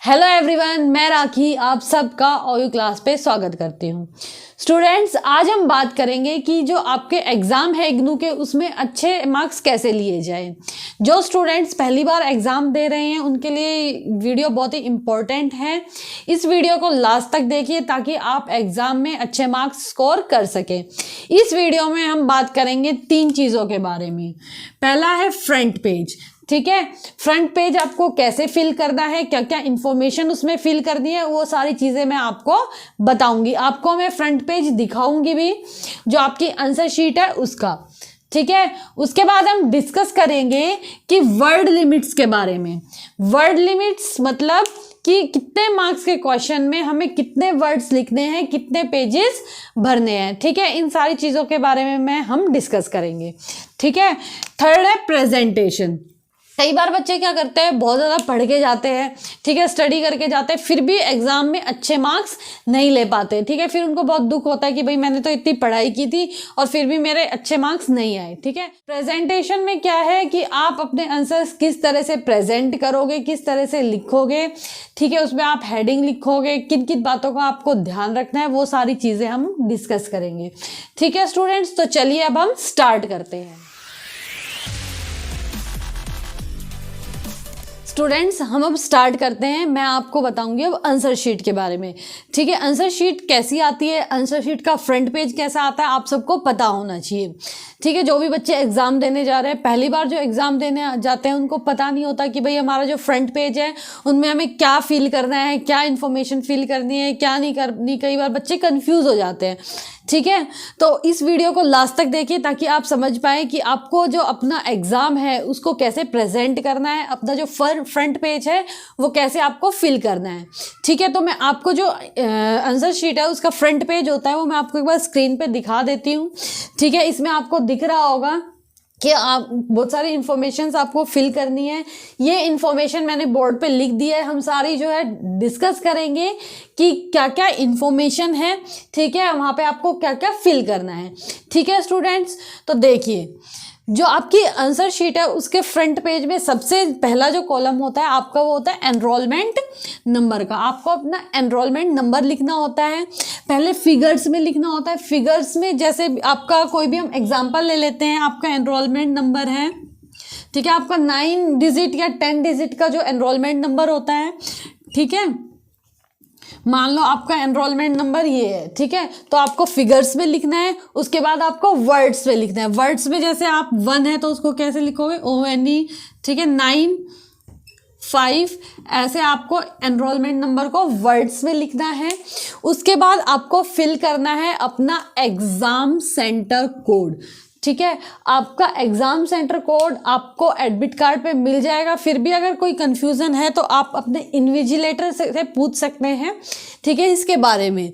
Hello everyone, मैं राखी आप सबका ओयू क्लास पे स्वागत करती हूँ। स्टूडेंट्स, आज हम बात करेंगे कि जो आपके एग्ज़ाम है इग्नू के, उसमें अच्छे मार्क्स कैसे लिए जाए। जो स्टूडेंट्स पहली बार एग्ज़ाम दे रहे हैं उनके लिए वीडियो बहुत ही इम्पोर्टेंट है। इस वीडियो को लास्ट तक देखिए ताकि आप एग्ज़ाम में अच्छे मार्क्स स्कोर कर सकें। इस वीडियो में हम बात करेंगे 3 चीज़ों के बारे में। पहला है फ्रंट पेज। ठीक है, फ्रंट पेज आपको कैसे फिल करना है, क्या क्या इंफॉर्मेशन उसमें फिल करनी है, वो सारी चीज़ें मैं आपको बताऊंगी। आपको मैं फ्रंट पेज दिखाऊंगी भी, जो आपकी आंसर शीट है उसका। ठीक है, उसके बाद हम डिस्कस करेंगे कि वर्ड लिमिट्स के बारे में। वर्ड लिमिट्स मतलब कि कितने मार्क्स के क्वेश्चन में हमें कितने वर्ड्स लिखने हैं, कितने पेजेस भरने हैं। ठीक है, इन सारी चीज़ों के बारे में हम डिस्कस करेंगे। ठीक है, थर्ड है प्रेजेंटेशन। कई बार बच्चे क्या करते हैं, बहुत ज़्यादा पढ़ के जाते हैं, ठीक है, स्टडी करके जाते हैं, फिर भी एग्जाम में अच्छे मार्क्स नहीं ले पाते। ठीक है, फिर उनको बहुत दुख होता है कि भाई मैंने तो इतनी पढ़ाई की थी और फिर भी मेरे अच्छे मार्क्स नहीं आए। ठीक है, प्रेजेंटेशन में क्या है कि आप अपने आंसर्स किस तरह से प्रेजेंट करोगे, किस तरह से लिखोगे। ठीक है, उसमें आप हेडिंग लिखोगे, किन किन बातों का आपको ध्यान रखना है, वो सारी चीज़ें हम डिस्कस करेंगे। ठीक है स्टूडेंट्स, तो चलिए अब हम स्टार्ट करते हैं। स्टूडेंट्स, हम अब स्टार्ट करते हैं। मैं आपको बताऊंगी अब आंसर शीट के बारे में। ठीक है, आंसर शीट कैसी आती है, आंसर शीट का फ्रंट पेज कैसा आता है, आप सबको पता होना चाहिए। ठीक है, जो भी बच्चे एग्जाम देने जा रहे हैं, पहली बार जो एग्जाम देने जाते हैं उनको पता नहीं होता कि भाई हमारा जो फ्रंट पेज है उनमें हमें क्या फिल करना है, क्या इन्फॉर्मेशन फिल करनी है, क्या नहीं करनी। कई बार बच्चे कंफ्यूज हो जाते हैं। ठीक है, तो इस वीडियो को लास्ट तक देखिए ताकि आप समझ पाएँ कि आपको जो अपना एग्ज़ाम है उसको कैसे प्रेजेंट करना है, अपना जो फ्रंट पेज है वो कैसे आपको फिल करना है। ठीक है, तो मैं आपको जो आंसर शीट है उसका फ्रंट पेज होता है वो मैं आपको एक बार स्क्रीन पे दिखा देती हूँ। ठीक है, इसमें आपको दिख रहा होगा कि आप बहुत सारी इन्फॉर्मेशन आपको फिल करनी है। ये इन्फॉर्मेशन मैंने बोर्ड पे लिख दी है। हम सारी जो है डिस्कस करेंगे कि क्या क्या इन्फॉर्मेशन है। ठीक है, वहाँ पे आपको क्या क्या फिल करना है। ठीक है स्टूडेंट्स, तो देखिए जो आपकी आंसर शीट है उसके फ्रंट पेज में सबसे पहला जो कॉलम होता है आपका वो होता है एनरोलमेंट नंबर का। आपको अपना एनरोलमेंट नंबर लिखना होता है, पहले फिगर्स में लिखना होता है। फिगर्स में जैसे आपका कोई भी हम एग्जांपल ले लेते हैं, आपका एनरोलमेंट नंबर है। ठीक है, आपका 9 डिजिट या 10 डिजिट का जो एनरोलमेंट नंबर होता है। ठीक है, मान लो आपका एनरोलमेंट नंबर ये है। ठीक है, तो आपको फिगर्स में लिखना है, उसके बाद आपको वर्ड्स में लिखना है। वर्ड्स में जैसे आप 1 है तो उसको कैसे लिखोगे, ONE। ठीक है, 9 5 ऐसे आपको एनरोलमेंट नंबर को वर्ड्स में लिखना है। उसके बाद आपको फिल करना है अपना एग्जाम सेंटर कोड। ठीक है, आपका एग्जाम सेंटर कोड आपको एडमिट कार्ड पे मिल जाएगा। फिर भी अगर कोई कंफ्यूजन है तो आप अपने इन्विजिलेटर से पूछ सकते हैं। ठीक है, इसके बारे में।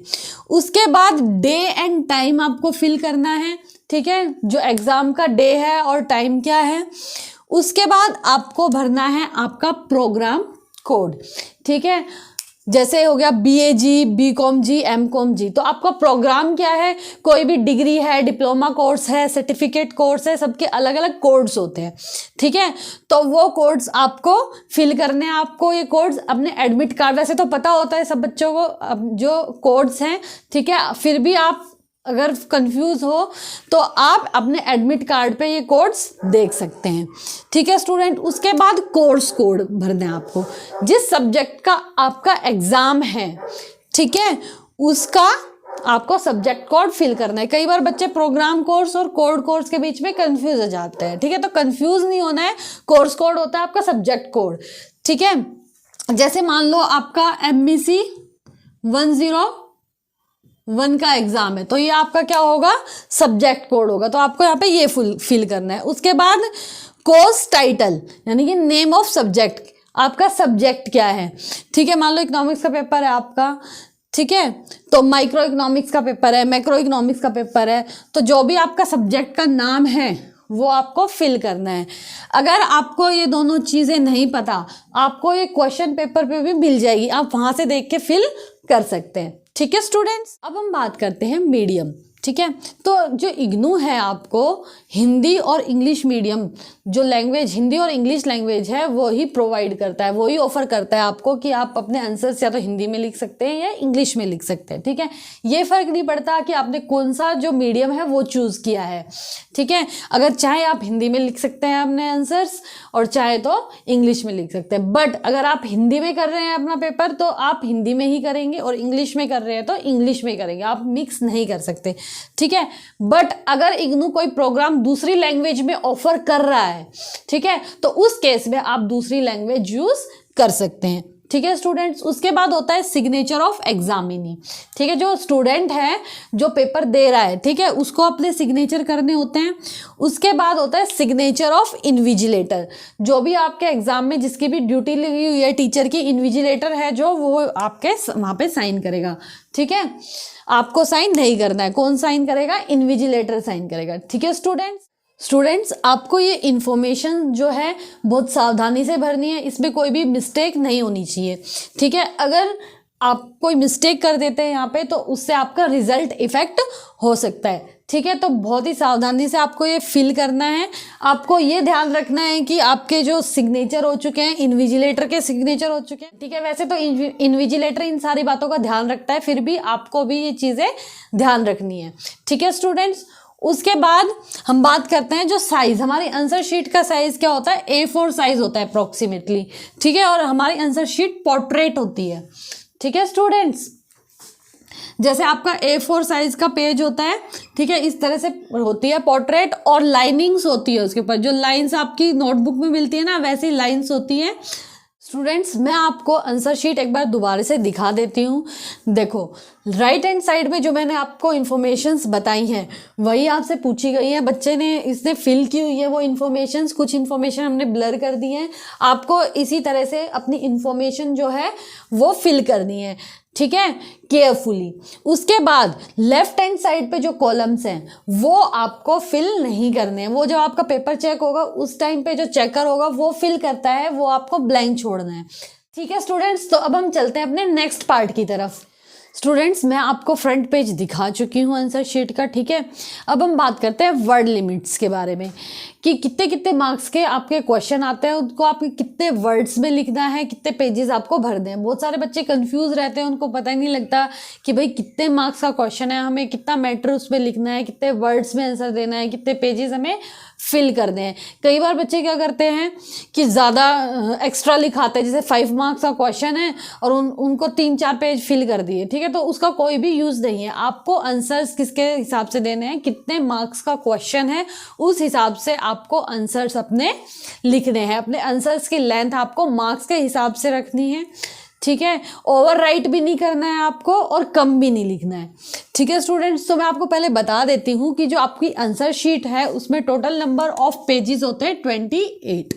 उसके बाद डे एंड टाइम आपको फिल करना है। ठीक है, जो एग्जाम का डे है और टाइम क्या है। उसके बाद आपको भरना है आपका प्रोग्राम कोड। ठीक है, जैसे हो गया BAG, BCom जी, MCom जी, तो आपका प्रोग्राम क्या है। कोई भी डिग्री है, डिप्लोमा कोर्स है, सर्टिफिकेट कोर्स है, सबके अलग अलग कोड्स होते हैं। ठीक है, तो वो कोड्स आपको फिल करने हैं। आपको ये कोड्स अपने एडमिट कार्ड, वैसे तो पता होता है सब बच्चों को जो कोड्स हैं। ठीक है, फिर भी आप अगर कंफ्यूज हो तो आप अपने एडमिट कार्ड पे ये कोड्स देख सकते हैं। ठीक है स्टूडेंट, उसके बाद कोर्स कोड भरना है आपको। जिस सब्जेक्ट का आपका एग्जाम है, ठीक है, उसका आपको सब्जेक्ट कोड फिल करना है। कई बार बच्चे प्रोग्राम कोर्स और कोड कोर्स के बीच में कंफ्यूज हो जाते हैं। ठीक है, तो कंफ्यूज नहीं होना है। कोर्स कोड होता है आपका सब्जेक्ट कोड। ठीक है, जैसे मान लो आपका MEC 101 का एग्जाम है तो ये आपका क्या होगा, सब्जेक्ट कोड होगा। तो आपको यहाँ पे ये फिल करना है। उसके बाद कोर्स टाइटल यानी कि नेम ऑफ सब्जेक्ट, आपका सब्जेक्ट क्या है। ठीक है, मान लो इकोनॉमिक्स का पेपर है आपका। ठीक है, तो माइक्रो इकोनॉमिक्स का पेपर है, मैक्रो इकोनॉमिक्स का पेपर है, तो जो भी आपका सब्जेक्ट का नाम है वो आपको फिल करना है। अगर आपको ये दोनों चीज़ें नहीं पता, आपको ये क्वेश्चन पेपर पे भी मिल जाएगी, आप वहाँ से देख के फिल कर सकते हैं। ठीक है स्टूडेंट्स, अब हम बात करते हैं मीडियम। ठीक है। तो जो इग्नू है आपको हिंदी और इंग्लिश मीडियम जो लैंग्वेज, हिंदी और इंग्लिश लैंग्वेज है वो ही प्रोवाइड करता है, वो ही ऑफर करता है आपको कि आप अपने आंसर्स या तो हिंदी में लिख सकते हैं या इंग्लिश में लिख सकते हैं। ठीक है, ये फर्क नहीं पड़ता कि आपने कौन सा जो मीडियम है वो चूज़ किया है। ठीक है, अगर चाहे आप हिंदी में लिख सकते हैं अपने आंसर्स और चाहे तो इंग्लिश में लिख सकते हैं। बट अगर आप हिंदी में कर रहे हैं अपना पेपर तो आप हिंदी में ही करेंगे और इंग्लिश में कर रहे हैं तो इंग्लिश में करेंगे, आप मिक्स नहीं कर सकते। ठीक है, बट अगर इग्नू कोई प्रोग्राम दूसरी लैंग्वेज में ऑफर कर रहा है, ठीक है, तो उस केस में आप दूसरी लैंग्वेज यूज कर सकते हैं। ठीक है स्टूडेंट्स, उसके बाद होता है सिग्नेचर ऑफ एग्जामिनी। ठीक है, जो स्टूडेंट है जो पेपर दे रहा है, ठीक है, उसको अपने सिग्नेचर करने होते हैं। उसके बाद होता है सिग्नेचर ऑफ इन्विजिलेटर, जो भी आपके एग्जाम में जिसकी भी ड्यूटी लगी हुई है टीचर की, इन्विजिलेटर है जो, वो आपके वहाँ पे साइन करेगा। ठीक है, आपको साइन नहीं करना है, कौन साइन करेगा? इन्विजिलेटर साइन करेगा। ठीक है स्टूडेंट्स, आपको ये इन्फॉर्मेशन जो है बहुत सावधानी से भरनी है, इसमें कोई भी मिस्टेक नहीं होनी चाहिए। ठीक है, अगर आप कोई मिस्टेक कर देते हैं यहाँ पे तो उससे आपका रिजल्ट इफेक्ट हो सकता है। ठीक है, तो बहुत ही सावधानी से आपको ये फिल करना है। आपको ये ध्यान रखना है कि आपके जो सिग्नेचर हो चुके हैं, इन्विजिलेटर के सिग्नेचर हो चुके हैं। ठीक है, वैसे तो इन्विजिलेटर इन सारी बातों का ध्यान रखता है, फिर भी आपको भी ये चीज़ें ध्यान रखनी है। ठीक है स्टूडेंट्स, उसके बाद हम बात करते हैं जो साइज, हमारी आंसर शीट का साइज क्या होता है? A4 साइज होता है अप्रोक्सीमेटली। ठीक है, और हमारी आंसर शीट पोर्ट्रेट होती है। ठीक है स्टूडेंट्स, जैसे आपका A4 साइज का पेज होता है, ठीक है, इस तरह से होती है पोर्ट्रेट, और लाइनिंग्स होती है उसके ऊपर, जो लाइंस आपकी नोटबुक में मिलती है ना वैसी लाइंस होती है। स्टूडेंट्स, मैं आपको आंसर शीट एक बार दोबारा से दिखा देती हूँ। देखो, राइट हैंड साइड में जो मैंने आपको इन्फॉर्मेशंस बताई हैं वही आपसे पूछी गई है, बच्चे ने इसने फिल की हुई है वो इन्फॉर्मेशंस, कुछ इन्फॉर्मेशन हमने ब्लर कर दी है। आपको इसी तरह से अपनी इन्फॉर्मेशन जो है वो फिल करनी है। ठीक है, केयरफुली। उसके बाद लेफ्ट हैंड साइड पे जो कॉलम्स हैं वो आपको फिल नहीं करने हैं, वो जब आपका पेपर चेक होगा उस टाइम पे जो चेकर होगा वो फिल करता है, वो आपको ब्लैंक छोड़ना है। ठीक है स्टूडेंट्स, तो अब हम चलते हैं अपने नेक्स्ट पार्ट की तरफ। स्टूडेंट्स, मैं आपको फ्रंट पेज दिखा चुकी हूँ आंसर शीट का। ठीक है, अब हम बात करते हैं वर्ड लिमिट्स के बारे में, कि कितने कितने मार्क्स के आपके क्वेश्चन आते हैं, उनको आपको कितने वर्ड्स में लिखना है, कितने पेजेस आपको भरने हैं। बहुत सारे बच्चे कंफ्यूज रहते हैं, उनको पता ही नहीं लगता कि भाई कितने मार्क्स का क्वेश्चन है, हमें कितना मैटर उसमें लिखना है, कितने वर्ड्स में आंसर देना है, कितने पेजेस हमें फिल करने हैं। कई बार बच्चे क्या करते हैं कि ज़्यादा एक्स्ट्रा लिखाते हैं, जैसे 5 मार्क्स का क्वेश्चन है और उनको 3-4 पेज फिल कर दिए। ठीक है, तो उसका कोई भी यूज़ नहीं है। आपको आंसर्स किसके हिसाब से देने हैं, कितने मार्क्स का क्वेश्चन है उस हिसाब से आपको आंसर्स अपने लिखने हैं। अपने आंसर्स की लेंथ आपको मार्क्स के हिसाब से रखनी है। ठीक है, ओवर राइट भी नहीं करना है आपको और कम भी नहीं लिखना है। ठीक है स्टूडेंट्स, तो मैं आपको पहले बता देती हूँ कि जो आपकी आंसर शीट है उसमें टोटल नंबर ऑफ पेजेस होते हैं 28।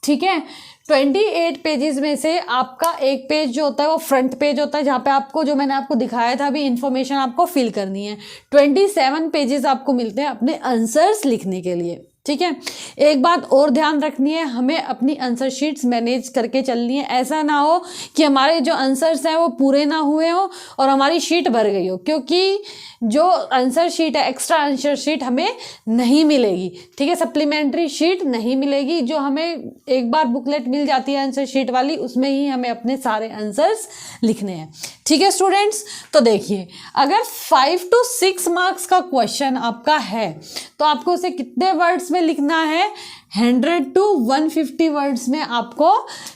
ठीक है, 28 पेजेस में से आपका एक पेज जो होता है वो फ्रंट पेज होता है, जहाँ पे आपको, जो मैंने आपको दिखाया था अभी, इन्फॉर्मेशन आपको फिल करनी है। 27 पेजेस आपको मिलते हैं अपने आंसर्स लिखने के लिए। ठीक है, एक बात और ध्यान रखनी है, हमें अपनी आंसर शीट्स मैनेज करके चलनी है। ऐसा ना हो कि हमारे जो आंसर्स हैं वो पूरे ना हुए हो और हमारी शीट भर गई हो, क्योंकि जो आंसर शीट है, एक्स्ट्रा आंसर शीट हमें नहीं मिलेगी। ठीक है, सप्लीमेंट्री शीट नहीं मिलेगी, जो हमें एक बार बुकलेट मिल जाती है आंसर शीट वाली, उसमें ही हमें अपने सारे आंसर्स लिखने हैं। ठीक है स्टूडेंट्स, तो देखिए, अगर 5 to 6 मार्क्स का क्वेश्चन आपका है तो आपको उसे कितने वर्ड्स में लिखना है? 100 to 150 वर्ड्स में आपको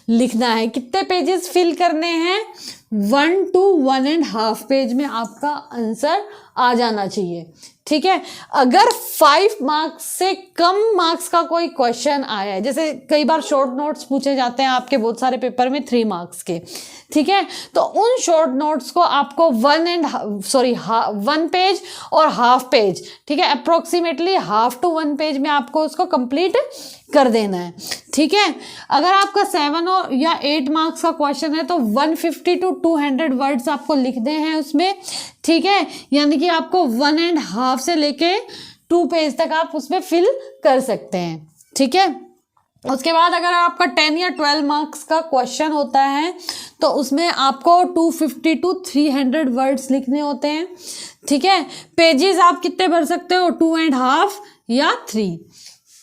लिखना है। कितने पेजेस फिल करने हैं? 1 to 1.5 पेज में आपका आंसर आ जाना चाहिए। ठीक है, अगर 5 मार्क्स से कम मार्क्स का कोई क्वेश्चन आया है, जैसे कई बार शॉर्ट नोट्स पूछे जाते हैं आपके बहुत सारे पेपर में 3 मार्क्स के, ठीक है, तो उन शॉर्ट नोट्स को आपको 1 पेज और हाफ पेज, ठीक है, अप्रोक्सीमेटली हाफ टू 1 पेज में आपको उसको कंप्लीट कर देना है। ठीक है, अगर आपका 7 और या 8 मार्क्स का क्वेश्चन है तो 150 to 200 वर्ड्स आपको लिखने हैं उसमें। ठीक है, यानी कि आपको 1.5 से लेके 2 पेज तक आप उसमें फिल कर सकते हैं। ठीक है, उसके बाद अगर आपका 10 या 12 मार्क्स का क्वेश्चन होता है तो उसमें आपको 250 to 300 वर्ड्स लिखने होते हैं। ठीक है। पेजेस आप कितने भर सकते हो, 2.5 या 3,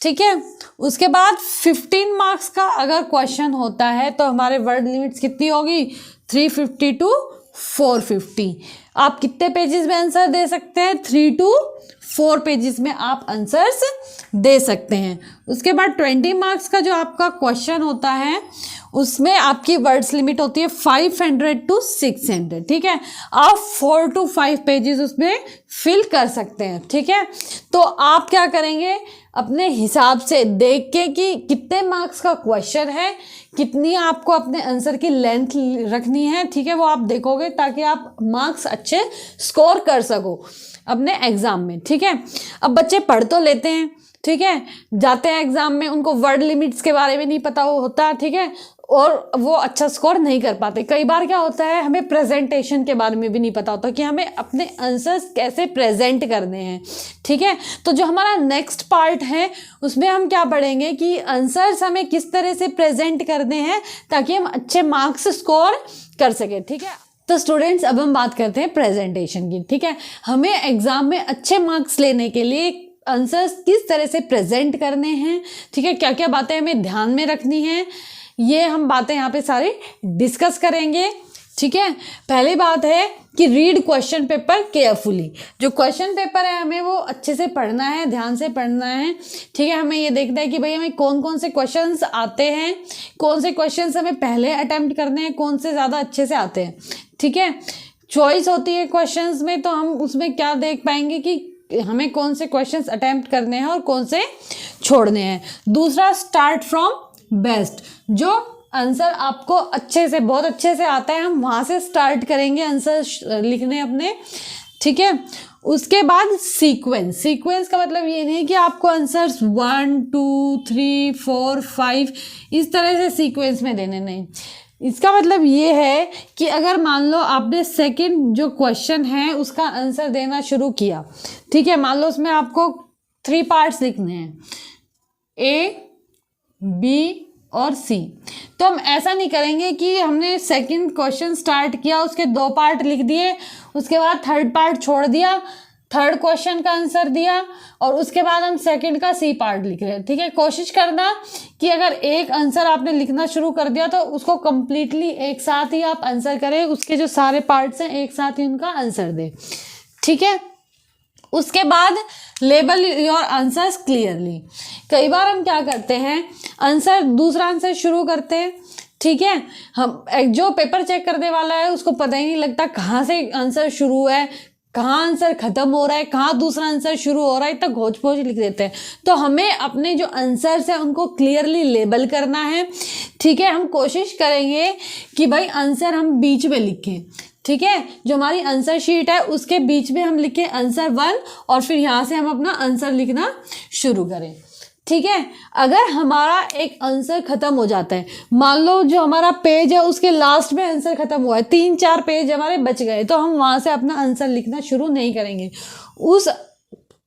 ठीक है। उसके बाद 15 मार्क्स का अगर क्वेश्चन होता है तो हमारे वर्ड लिमिट्स कितनी होगी, 350 टू 450। आप कितने पेजेस में आंसर दे सकते हैं, 3 to 4 पेजेस में आप आंसर्स दे सकते हैं। उसके बाद 20 मार्क्स का जो आपका क्वेश्चन होता है उसमें आपकी वर्ड्स लिमिट होती है 500 to 600, ठीक है। आप 4 to 5 पेजेस उसमें फिल कर सकते हैं, ठीक है। तो आप क्या करेंगे, अपने हिसाब से देख के कि कितने मार्क्स का क्वेश्चन है, कितनी आपको अपने आंसर की लेंथ रखनी है, ठीक है, वो आप देखोगे ताकि आप मार्क्स अच्छे स्कोर कर सको अपने एग्जाम में, ठीक है। अब बच्चे पढ़ तो लेते हैं, ठीक है, जाते हैं एग्जाम में, उनको वर्ड लिमिट्स के बारे में नहीं पता होता, ठीक है, और वो अच्छा स्कोर नहीं कर पाते। कई बार क्या होता है, हमें प्रेजेंटेशन के बारे में भी नहीं पता होता कि हमें अपने आंसर्स कैसे प्रेजेंट करने हैं, ठीक है। तो जो हमारा नेक्स्ट पार्ट है उसमें हम क्या पढ़ेंगे कि आंसर्स हमें किस तरह से प्रेजेंट करने हैं ताकि हम अच्छे मार्क्स स्कोर कर सके, ठीक है। तो स्टूडेंट्स अब हम बात करते हैं प्रेजेंटेशन की, ठीक है। हमें एग्जाम में अच्छे मार्क्स लेने के लिए आंसर्स किस तरह से प्रेजेंट करने हैं, ठीक है, क्या क्या बातें हमें ध्यान में रखनी है, ये हम बातें यहाँ पे सारी डिस्कस करेंगे, ठीक है। पहली बात है कि रीड क्वेश्चन पेपर केयरफुली। जो क्वेश्चन पेपर है हमें वो अच्छे से पढ़ना है, ध्यान से पढ़ना है, ठीक है। हमें ये देखना है कि भाई हमें कौन कौन से क्वेश्चंस आते हैं, कौन से क्वेश्चंस हमें पहले अटेम्प्ट करने हैं, कौन से ज़्यादा अच्छे से आते हैं, ठीक है। चॉइस होती है क्वेश्चंस में, तो हम उसमें क्या देख पाएंगे कि हमें कौन से क्वेश्चंस अटेम्प्ट करने हैं और कौन से छोड़ने हैं। दूसरा, स्टार्ट फ्रॉम बेस्ट। जो आंसर आपको अच्छे से, बहुत अच्छे से आता है, हम वहाँ से स्टार्ट करेंगे आंसर लिखने अपने, ठीक है। उसके बाद सीक्वेंस। सीक्वेंस का मतलब ये नहीं कि आपको आंसर्स 1 2 3 4 5 इस तरह से सीक्वेंस में देने, नहीं। इसका मतलब ये है कि अगर मान लो आपने सेकंड जो क्वेश्चन है उसका आंसर देना शुरू किया, ठीक है, मान लो उसमें आपको 3 पार्ट्स लिखने हैं, ए, बी और सी। तो हम ऐसा नहीं करेंगे कि हमने सेकंड क्वेश्चन स्टार्ट किया, उसके 2 पार्ट लिख दिए, उसके बाद थर्ड पार्ट छोड़ दिया, थर्ड क्वेश्चन का आंसर दिया और उसके बाद हम सेकंड का सी पार्ट लिख रहे हैं, ठीक है। कोशिश करना कि अगर एक आंसर आपने लिखना शुरू कर दिया तो उसको कंप्लीटली एक साथ ही आप आंसर करें, उसके जो सारे पार्ट्स हैं एक साथ ही उनका आंसर दें, ठीक है। उसके बाद लेबल योर आंसर्स क्लियरली। कई बार हम क्या करते हैं, आंसर दूसरा आंसर शुरू करते हैं, ठीक है, हम जो पेपर चेक करने वाला है उसको पता ही नहीं लगता कहाँ से आंसर शुरू है, कहाँ आंसर खत्म हो रहा है, कहाँ दूसरा आंसर शुरू हो रहा है, तक घोच पोच लिख देते हैं। तो हमें अपने जो आंसर्स हैं उनको क्लियरली लेबल करना है, ठीक है। हम कोशिश करेंगे कि भाई आंसर हम बीच में लिखें, ठीक है। जो हमारी आंसर शीट है उसके बीच में हम लिखें आंसर 1 और फिर यहाँ से हम अपना आंसर लिखना शुरू करें, ठीक है। अगर हमारा एक आंसर खत्म हो जाता है, मान लो जो हमारा पेज है उसके लास्ट में आंसर खत्म हुआ है, 3-4 पेज हमारे बच गए, तो हम वहाँ से अपना आंसर लिखना शुरू नहीं करेंगे, उस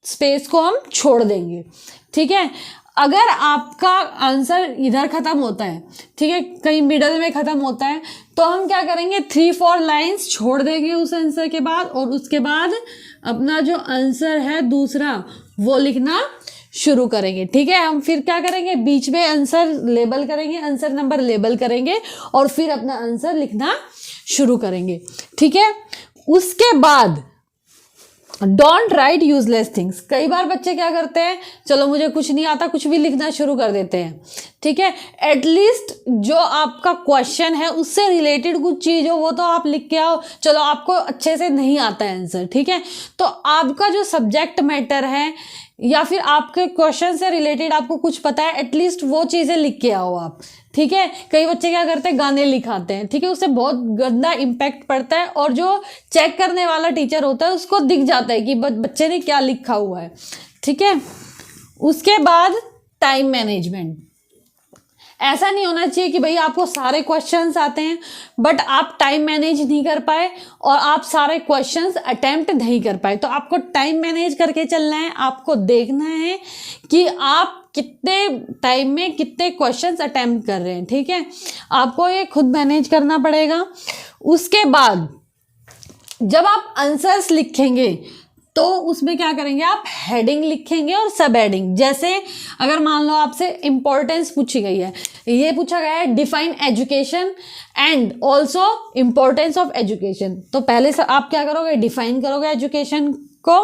स्पेस को हम छोड़ देंगे, ठीक है। अगर आपका आंसर इधर ख़त्म होता है, ठीक है, कहीं मिडल में ख़त्म होता है, तो हम क्या करेंगे, 3-4 लाइंस छोड़ देंगे उस आंसर के बाद और उसके बाद अपना जो आंसर है दूसरा वो लिखना शुरू करेंगे, ठीक है। हम फिर क्या करेंगे, बीच में आंसर लेबल करेंगे, आंसर नंबर लेबल करेंगे और फिर अपना आंसर लिखना शुरू करेंगे, ठीक है। उसके बाद डोंट राइट यूजलेस थिंग्स। कई बार बच्चे क्या करते हैं, चलो मुझे कुछ नहीं आता, कुछ भी लिखना शुरू कर देते हैं, ठीक है। एटलीस्ट जो आपका क्वेश्चन है उससे रिलेटेड कुछ चीज़ हो वो तो आप लिख के आओ। चलो आपको अच्छे से नहीं आता है आंसर, ठीक है, तो आपका जो सब्जेक्ट मैटर है या फिर आपके क्वेश्चन से रिलेटेड आपको कुछ पता है, एटलीस्ट वो चीज़ें लिख के आओ आप, ठीक है। कई बच्चे क्या करते हैं, गाने लिखाते हैं, ठीक है, उससे बहुत गंदा इम्पैक्ट पड़ता है और जो चेक करने वाला टीचर होता है उसको दिख जाता है कि बच्चे ने क्या लिखा हुआ है, ठीक है। उसके बाद टाइम मैनेजमेंट। ऐसा नहीं होना चाहिए कि भाई आपको सारे क्वेश्चंस आते हैं बट आप टाइम मैनेज नहीं कर पाए और आप सारे क्वेश्चंस अटेम्प्ट नहीं कर पाए। तो आपको टाइम मैनेज करके चलना है, आपको देखना है कि आप कितने टाइम में कितने क्वेश्चंस अटेम्प्ट कर रहे हैं, ठीक है, आपको ये खुद मैनेज करना पड़ेगा। उसके बाद जब आप आंसर्स लिखेंगे तो उसमें क्या करेंगे, आप हेडिंग लिखेंगे और सब हेडिंग। जैसे अगर मान लो आपसे इंपॉर्टेंस पूछी गई है, ये पूछा गया है define education and also importance of education, तो पहले से आप क्या करोगे, डिफाइन करोगे एजुकेशन को,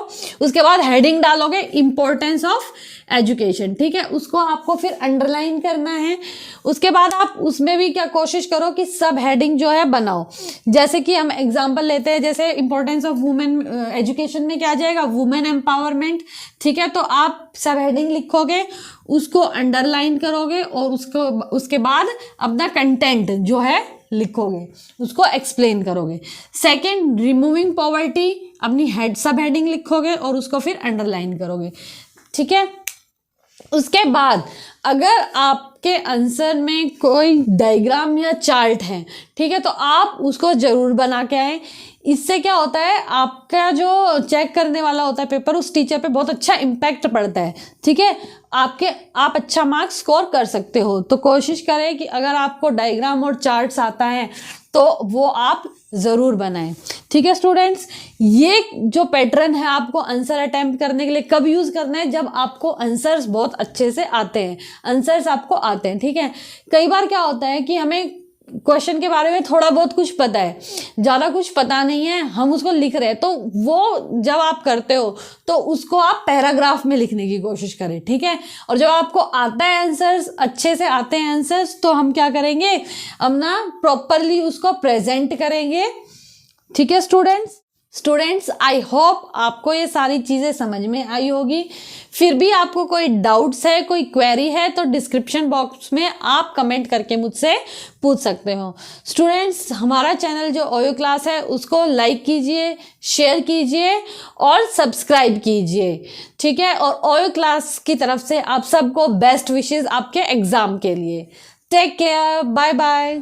उसके बाद हेडिंग डालोगे इंपॉर्टेंस ऑफ एजुकेशन, ठीक है, उसको आपको फिर अंडरलाइन करना है। उसके बाद आप उसमें भी क्या कोशिश करो कि सब हेडिंग जो है बनाओ। जैसे कि हम एग्जांपल लेते हैं, जैसे इंपॉर्टेंस ऑफ वुमेन एजुकेशन में क्या आ जाएगा, वुमेन एम्पावरमेंट, ठीक है, तो आप सब हेडिंग लिखोगे, उसको अंडरलाइन करोगे और उसके बाद अपना कंटेंट जो है लिखोगे, उसको एक्सप्लेन करोगे। सेकंड, रिमूविंग पॉवर्टी, अपनी सब हेडिंग लिखोगे और उसको फिर अंडरलाइन करोगे, ठीक है। उसके बाद अगर आपके आंसर में कोई डायग्राम या चार्ट है, ठीक है, तो आप उसको जरूर बना के आए। इससे क्या होता है, आपका जो चेक करने वाला होता है पेपर, उस टीचर पे बहुत अच्छा इम्पैक्ट पड़ता है, ठीक है, आप अच्छा मार्क्स स्कोर कर सकते हो। तो कोशिश करें कि अगर आपको डायग्राम और चार्ट्स आता है तो वो आप ज़रूर बनाएं, ठीक है स्टूडेंट्स। ये जो पैटर्न है आपको आंसर अटेम्प्ट करने के लिए कब यूज़ करना है, जब आपको आंसर्स बहुत अच्छे से आते हैं, आंसर्स आपको आते हैं, ठीक है। कई बार क्या होता है कि हमें क्वेश्चन के बारे में थोड़ा बहुत कुछ पता है, ज़्यादा कुछ पता नहीं है, हम उसको लिख रहे हैं, तो वो जब आप करते हो तो उसको आप पैराग्राफ में लिखने की कोशिश करें, ठीक है। और जब आपको आता है आंसर्स, अच्छे से आते हैं आंसर्स, तो हम क्या करेंगे, अपना प्रॉपरली उसको प्रेजेंट करेंगे, ठीक है स्टूडेंट्स। आई होप आपको ये सारी चीज़ें समझ में आई होगी। फिर भी आपको कोई डाउट्स है, कोई क्वेरी है, तो डिस्क्रिप्शन बॉक्स में आप कमेंट करके मुझसे पूछ सकते हो। स्टूडेंट्स, हमारा चैनल जो ओयो क्लास है उसको लाइक कीजिए, शेयर कीजिए और सब्सक्राइब कीजिए, ठीक है। और ओयो क्लास की तरफ से आप सबको बेस्ट विशेस आपके एग्ज़ाम के लिए। Take care, bye bye.